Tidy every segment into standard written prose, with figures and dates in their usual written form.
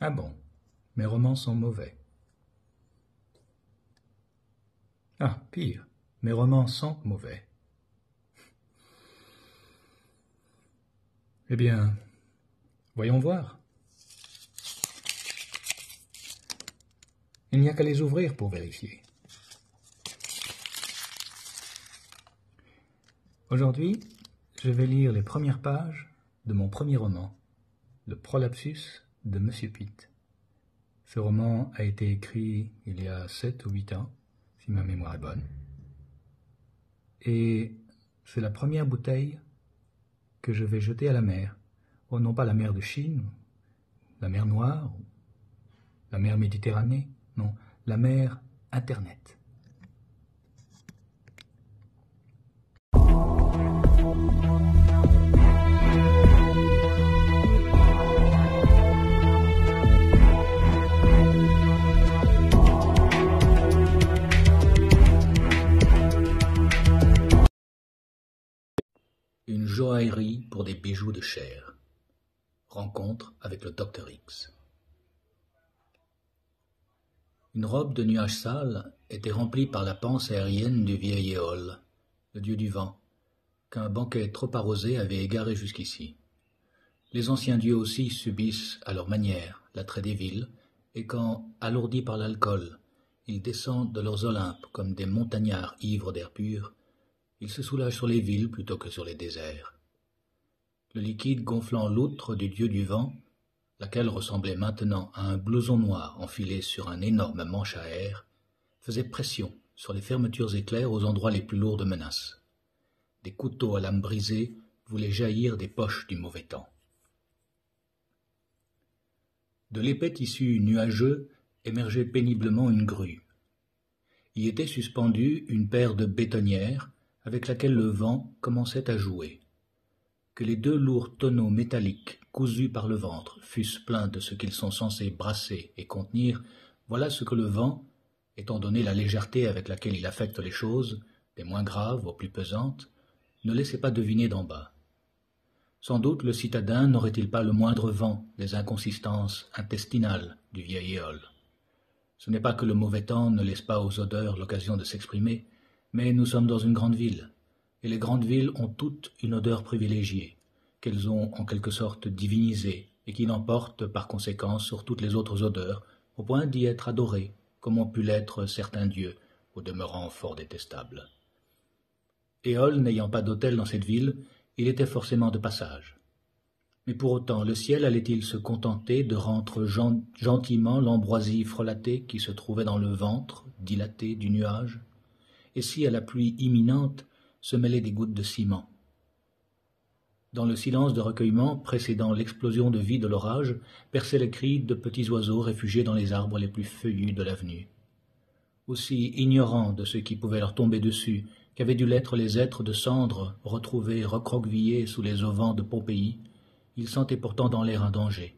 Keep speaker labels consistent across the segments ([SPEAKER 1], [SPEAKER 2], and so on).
[SPEAKER 1] Ah bon, mes romans sont mauvais. Ah, pire, mes romans sont mauvais. Eh bien, voyons voir. Il n'y a qu'à les ouvrir pour vérifier. Aujourd'hui, je vais lire les premières pages de mon premier roman, Le Prolapsus de Monsieur Pitt. Ce roman a été écrit il y a 7 ou 8 ans, si ma mémoire est bonne. Et c'est la première bouteille que je vais jeter à la mer. Oh, non pas la mer de Chine, la mer Noire, la mer Méditerranée, non, la mer Internet. Une joaillerie pour des bijoux de chair. Rencontre avec le Dr X. Une robe de nuages sales était remplie par la panse aérienne du vieil Éole, le dieu du vent, qu'un banquet trop arrosé avait égaré jusqu'ici. Les anciens dieux aussi subissent, à leur manière, l'attrait des villes, et quand, alourdis par l'alcool, ils descendent de leurs Olympes comme des montagnards ivres d'air pur, ils se soulagent sur les villes plutôt que sur les déserts. Le liquide gonflant l'outre du dieu du vent, laquelle ressemblait maintenant à un blouson noir enfilé sur un énorme manche à air, faisait pression sur les fermetures éclairs aux endroits les plus lourds de menaces. Des couteaux à lame brisée voulaient jaillir des poches du mauvais temps. De l'épais tissu nuageux émergeait péniblement une grue. Y était suspendue une paire de bétonnières avec laquelle le vent commençait à jouer. Que les 2 lourds tonneaux métalliques cousus par le ventre fussent pleins de ce qu'ils sont censés brasser et contenir, voilà ce que le vent, étant donné la légèreté avec laquelle il affecte les choses, des moins graves aux plus pesantes, ne laissait pas deviner d'en bas. Sans doute le citadin n'aurait-il pas le moindre vent des inconsistances intestinales du vieil Éole. Ce n'est pas que le mauvais temps ne laisse pas aux odeurs l'occasion de s'exprimer, mais nous sommes dans une grande ville, et les grandes villes ont toutes une odeur privilégiée, qu'elles ont en quelque sorte divinisée, et qui l'emporte par conséquent sur toutes les autres odeurs, au point d'y être adorées, comme ont pu l'être certains dieux, au demeurant fort détestables. Éole n'ayant pas d'hôtel dans cette ville, il était forcément de passage. Mais pour autant, le ciel allait-il se contenter de rendre gentiment l'ambroisie frelatée qui se trouvait dans le ventre dilaté du nuage? Et si à la pluie imminente se mêlaient des gouttes de ciment? Dans le silence de recueillement précédant l'explosion de vie de l'orage, perçaient les cris de petits oiseaux réfugiés dans les arbres les plus feuillus de l'avenue. Aussi ignorants de ce qui pouvait leur tomber dessus qu'avaient dû l'être les êtres de cendres retrouvés recroquevillés sous les auvents de Pompéi, ils sentaient pourtant dans l'air un danger.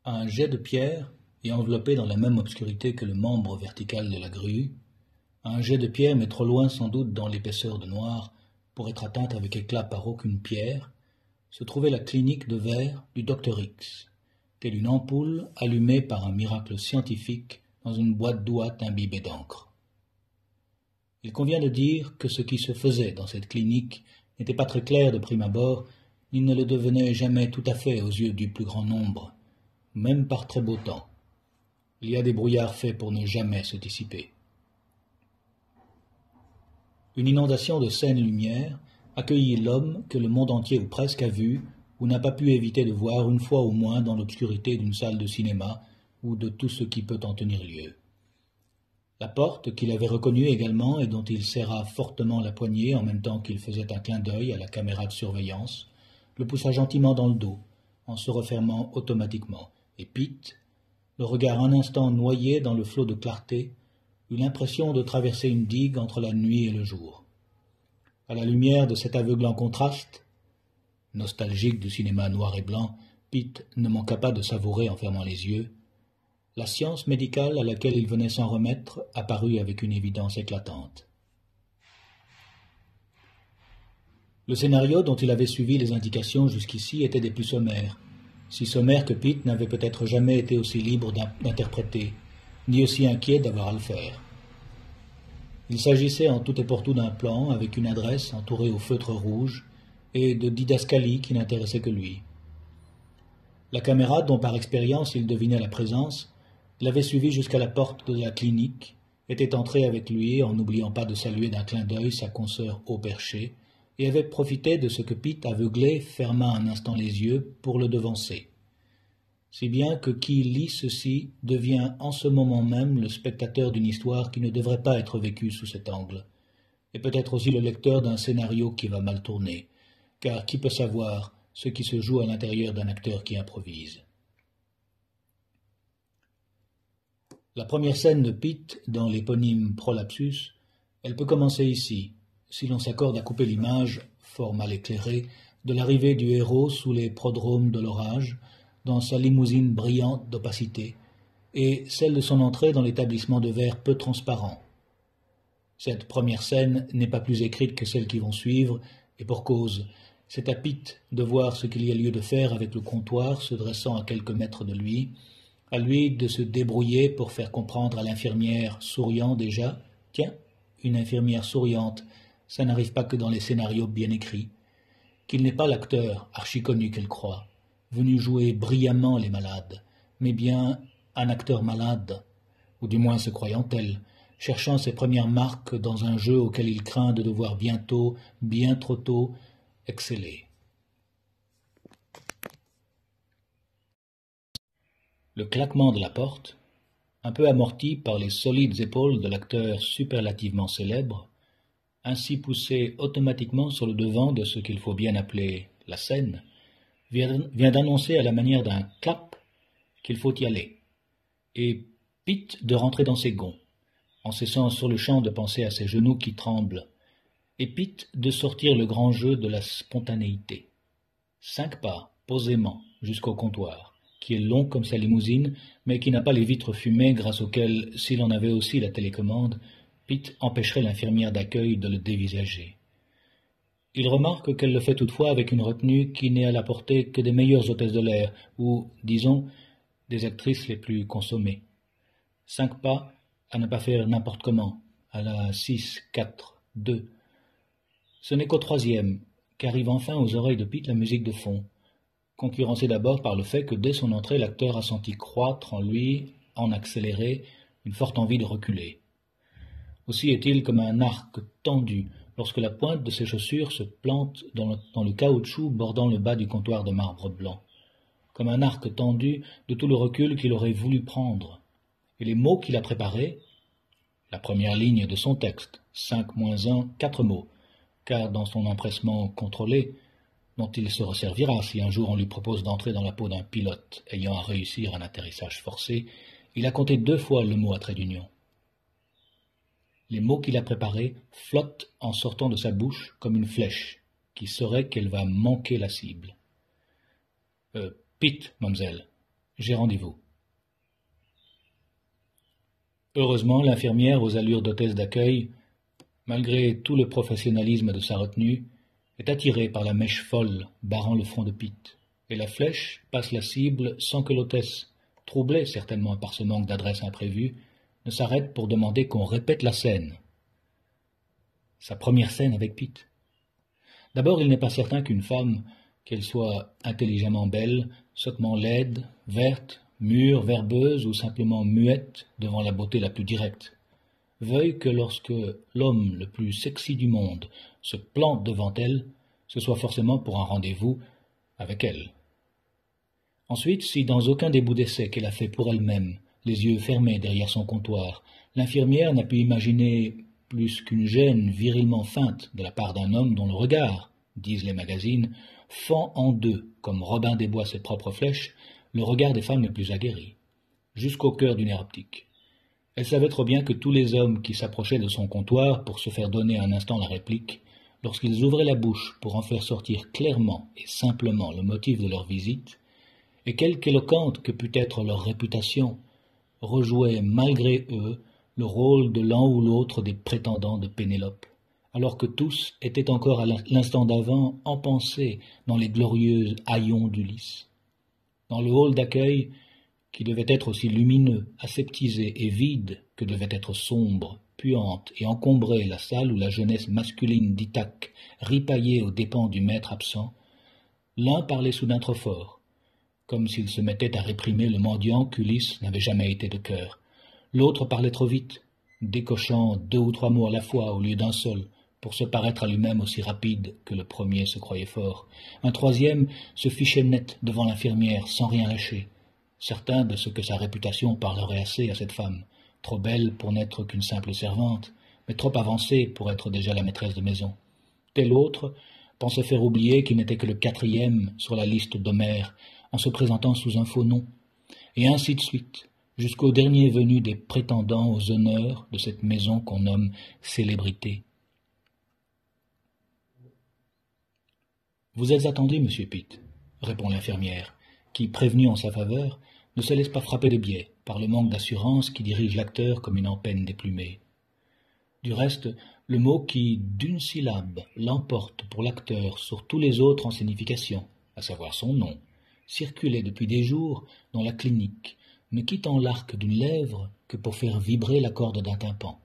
[SPEAKER 1] À un jet de pierre, et enveloppé dans la même obscurité que le membre vertical de la grue, à un jet de pierre, mais trop loin sans doute dans l'épaisseur de noir, pour être atteinte avec éclat par aucune pierre, se trouvait la clinique de verre du Dr X, telle une ampoule allumée par un miracle scientifique dans une boîte d'ouate imbibée d'encre. Il convient de dire que ce qui se faisait dans cette clinique n'était pas très clair de prime abord, ni ne le devenait jamais tout à fait aux yeux du plus grand nombre, même par très beau temps. Il y a des brouillards faits pour ne jamais se dissiper. Une inondation de saine lumière accueillit l'homme que le monde entier ou presque a vu ou n'a pas pu éviter de voir une fois au moins dans l'obscurité d'une salle de cinéma ou de tout ce qui peut en tenir lieu. La porte qu'il avait reconnue également et dont il serra fortement la poignée en même temps qu'il faisait un clin d'œil à la caméra de surveillance, le poussa gentiment dans le dos, en se refermant automatiquement, et Pitt, le regard un instant noyé dans le flot de clarté, eut l'impression de traverser une digue entre la nuit et le jour. À la lumière de cet aveuglant contraste, nostalgique du cinéma noir et blanc, Pitt ne manqua pas de savourer en fermant les yeux la science médicale à laquelle il venait s'en remettre apparut avec une évidence éclatante. Le scénario dont il avait suivi les indications jusqu'ici était des plus sommaires, si sommaires que Pitt n'avait peut-être jamais été aussi libre d'interpréter, ni aussi inquiet d'avoir à le faire. Il s'agissait en tout et pour tout d'un plan avec une adresse entourée au feutre rouge et de didascalie qui n'intéressait que lui. La caméra, dont par expérience il devinait la présence, l'avait suivi jusqu'à la porte de la clinique, était entrée avec lui en n'oubliant pas de saluer d'un clin d'œil sa consoeur haut perchée, et avait profité de ce que Pitt, aveuglé, ferma un instant les yeux pour le devancer. Si bien que qui lit ceci devient en ce moment même le spectateur d'une histoire qui ne devrait pas être vécue sous cet angle, et peut-être aussi le lecteur d'un scénario qui va mal tourner, car qui peut savoir ce qui se joue à l'intérieur d'un acteur qui improvise. La première scène de Pitt dans l'éponyme Prolapsus, elle peut commencer ici, si l'on s'accorde à couper l'image, fort mal éclairée, de l'arrivée du héros sous les prodromes de l'orage, dans sa limousine brillante d'opacité, et celle de son entrée dans l'établissement de verre peu transparent. Cette première scène n'est pas plus écrite que celles qui vont suivre, et pour cause, c'est à Pitt de voir ce qu'il y a lieu de faire avec le comptoir se dressant à quelques mètres de lui, à lui de se débrouiller pour faire comprendre à l'infirmière, souriant déjà, « Tiens, une infirmière souriante, ça n'arrive pas que dans les scénarios bien écrits », qu'il n'est pas l'acteur, archi-connu qu'elle croit, venu jouer brillamment les malades, mais bien un acteur malade, ou du moins se croyant tel, cherchant ses premières marques dans un jeu auquel il craint de devoir bientôt, bien trop tôt, exceller. Le claquement de la porte, un peu amorti par les solides épaules de l'acteur superlativement célèbre, ainsi poussé automatiquement sur le devant de ce qu'il faut bien appeler la scène, vient d'annoncer à la manière d'un clap qu'il faut y aller, et Pitt de rentrer dans ses gonds, en cessant sur le champ de penser à ses genoux qui tremblent, et Pitt de sortir le grand jeu de la spontanéité. 5 pas, posément, jusqu'au comptoir, qui est long comme sa limousine, mais qui n'a pas les vitres fumées grâce auxquelles, s'il en avait aussi la télécommande, Pitt empêcherait l'infirmière d'accueil de le dévisager. Il remarque qu'elle le fait toutefois avec une retenue qui n'est à la portée que des meilleures hôtesses de l'air, ou, disons, des actrices les plus consommées. 5 pas à ne pas faire n'importe comment, à la 6, 4, 2. Ce n'est qu'au 3e qu'arrive enfin aux oreilles de Pitt la musique de fond, concurrencée d'abord par le fait que dès son entrée l'acteur a senti croître en lui, en accéléré, une forte envie de reculer. Aussi est-il comme un arc tendu lorsque la pointe de ses chaussures se plante dans le caoutchouc bordant le bas du comptoir de marbre blanc, comme un arc tendu de tout le recul qu'il aurait voulu prendre, et les mots qu'il a préparés, la première ligne de son texte, 5-1, 4 mots, car dans son empressement contrôlé, dont il se resservira si un jour on lui propose d'entrer dans la peau d'un pilote ayant à réussir un atterrissage forcé, il a compté 2 fois le mot à trait d'union. Les mots qu'il a préparés flottent en sortant de sa bouche comme une flèche, qui saurait qu'elle va manquer la cible. Pitt, mademoiselle, j'ai rendez-vous. Heureusement, l'infirmière aux allures d'hôtesse d'accueil, malgré tout le professionnalisme de sa retenue, est attirée par la mèche folle barrant le front de Pitt, et la flèche passe la cible sans que l'hôtesse, troublée certainement par ce manque d'adresse imprévue, ne s'arrête pour demander qu'on répète la scène. Sa première scène avec Pitt. D'abord, il n'est pas certain qu'une femme, qu'elle soit intelligemment belle, sottement laide, verte, mûre, verbeuse ou simplement muette devant la beauté la plus directe, veuille que lorsque l'homme le plus sexy du monde se plante devant elle, ce soit forcément pour un rendez-vous avec elle. Ensuite, si dans aucun des bouts d'essai qu'elle a fait pour elle-même, les yeux fermés derrière son comptoir, l'infirmière n'a pu imaginer plus qu'une gêne virilement feinte de la part d'un homme dont le regard, disent les magazines, fend en deux, comme Robin des Bois ses propres flèches, le regard des femmes les plus aguerries, jusqu'au cœur du nerf optique. Elle savait trop bien que tous les hommes qui s'approchaient de son comptoir pour se faire donner un instant la réplique, lorsqu'ils ouvraient la bouche pour en faire sortir clairement et simplement le motif de leur visite, et quelque éloquente que pût être leur réputation, rejouaient malgré eux le rôle de l'un ou l'autre des prétendants de Pénélope, alors que tous étaient encore à l'instant d'avant empensés dans les glorieux haillons d'Ulysse. Dans le hall d'accueil, qui devait être aussi lumineux, aseptisé et vide que devait être sombre, puante et encombrée la salle où la jeunesse masculine d'Ithaque ripaillait aux dépens du maître absent, l'un parlait soudain trop fort, comme s'il se mettait à réprimer le mendiant qu'Ulysse n'avait jamais été de cœur. L'autre parlait trop vite, décochant 2 ou 3 mots à la fois au lieu d'un seul, pour se paraître à lui-même aussi rapide que le premier se croyait fort. Un troisième se fichait net devant l'infirmière, sans rien lâcher, certain de ce que sa réputation parlerait assez à cette femme, trop belle pour n'être qu'une simple servante, mais trop avancée pour être déjà la maîtresse de maison. Tel autre pensait faire oublier qu'il n'était que le 4e sur la liste d'Homère, en se présentant sous un faux nom, et ainsi de suite, jusqu'au dernier venu des prétendants aux honneurs de cette maison qu'on nomme célébrité. « Vous êtes attendu, monsieur Pitt, » répond l'infirmière, qui, prévenue en sa faveur, ne se laisse pas frapper de biais par le manque d'assurance qui dirige l'acteur comme une empenne déplumée. Du reste, le mot qui, d'une syllabe, l'emporte pour l'acteur sur tous les autres en signification, à savoir son nom, circulait depuis des jours dans la clinique, ne quittant l'arc d'une lèvre que pour faire vibrer la corde d'un tympan.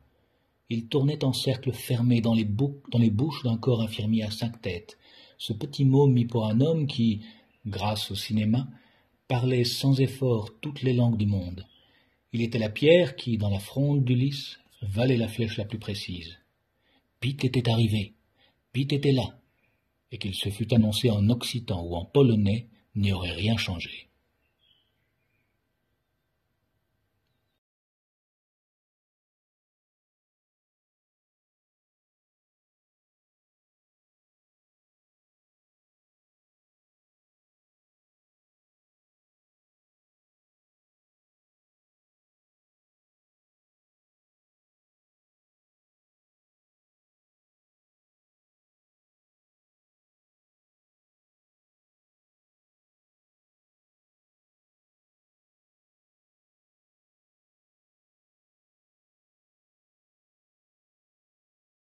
[SPEAKER 1] Il tournait en cercle fermé dans les bouches d'un corps infirmier à 5 têtes, ce petit mot mis pour un homme qui, grâce au cinéma, parlait sans effort toutes les langues du monde. Il était la pierre qui, dans la fronde d'Ulysse, valait la flèche la plus précise. Pitt était arrivé, Pitt était là, et qu'il se fût annoncé en occitan ou en polonais n'y aurait rien changé.